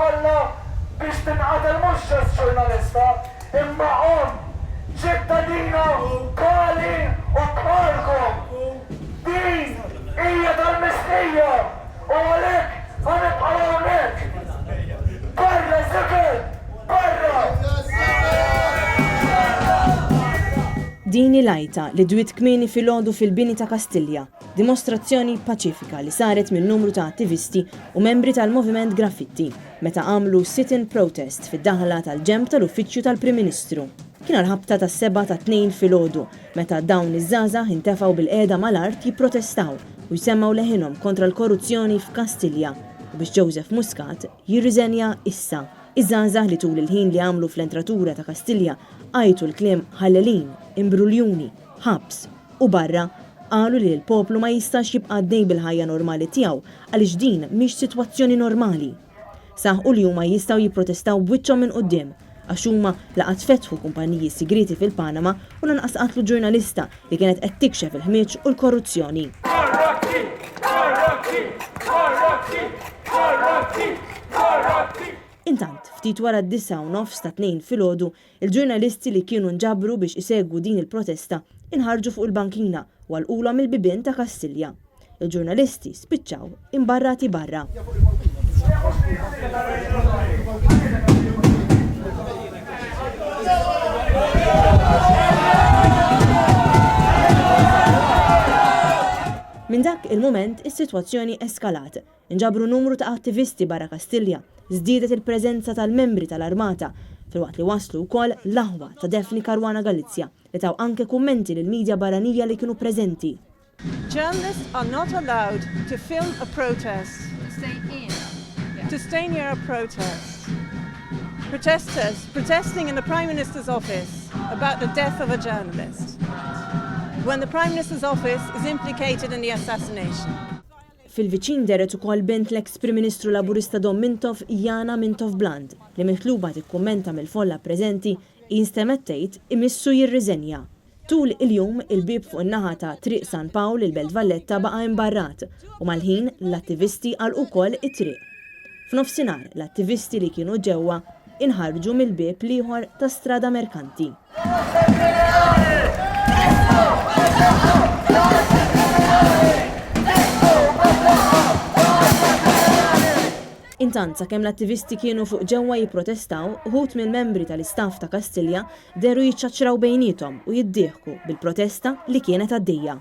kollha biex tinqatel mhux ġurnalista, imma ċittadina bħali u bħalkom. Din hija tal-mistija u għalhekk ħanibqa' hawnhekk. Barra żikel, barra! Dini lajta li dwit kmieni filgħodu fil-bini ta' Kastilja, dimostrazzjoni paċifika li saret minn numru ta' attivisti u membri tal-Moviment Graffiti meta għamlu sit-in protest fid-daħla tal-ġemp tal-Uffiċċju tal-Prim Ministru. Kien għal-ħabta ta' 7-2 filgħodu meta dawn iż-żgħażagħ intefgħu bil-qiegħda mal-art jipprotestaw u jsemmaw leħinhom kontra l-korruzzjoni f'Kastilja u biex Joseph Muscat jirriżenja issa. Iż-żgħażagħ li tul il-ħin li għamlu fl-entratura ta' Kastilja għajtu l-kliem ħallelin, imbruljuni, ħabs u barra qalu li l-poplu ma jistax jibqa' għaddej bil-ħajja normali tiegħu għaliex din mhix sitwazzjoni normali. Saħqu li huma jistgħu jipprotestaw b'wiċċhom minn quddiem għax huma laqgħat fetħu kumpaniji sigreti fil-Panama u lanqas qatlu ġurnalista li kienet qed tikxef il-ħmieġ u l-korruzzjoni. Intant, ftit wara d-9:09 ta' 2 filgħodu, il-ġurnalisti li kienu nġabru biex isegwu din il-protesta inħarġu fuq il-bankina u għalqulhom il-bibien ta' Kastilja. Il-ġurnalisti spiċċaw imbarrati barra. Minn dak il-moment is-sitwazzjoni eskalat. Inġabru numru ta' attivisti barra Kastilja, żdiedet il-preżenza tal-membri tal-Armata filwaqt li waslu wkoll l-aħwa ta' Defni Caruana Galizia li taw anke kummenti lill-midja barranija li kienu preżenti. Journalists are not allowed to film a protest. To stay near a protest. Protesters protesting in the Prime Minister's office about the death of a journalist. When the Prime Minister's office is implicated in the assassination. Fil-viċin deret ukoll bint l-eks Prim Ministru Laburista Dom Mintoff Jana Mintoff Bland li mitluba tikkummenta mill-folla preżenti jinstemettejt imissu jirriżenja. Tul il-jum il-bib fuq in-naħa ta' Triq San Pawl il-Belt Valletta baqa' imbarrat u mal-ħin l-attivisti għal ukoll it-triq. F'nofsinhar l-attivisti li kienu ġewwa inħarġu mill-bib ieħor ta' Strada Merkanti. Intant sakemm l-attivisti kienu fuq ġewwa jipprotestaw, uħud mill-membri tal-istaff ta' Kastilja deru jiċċaċċraw bejniethom u jiddieħku bil-protesta li kienet għaddejja.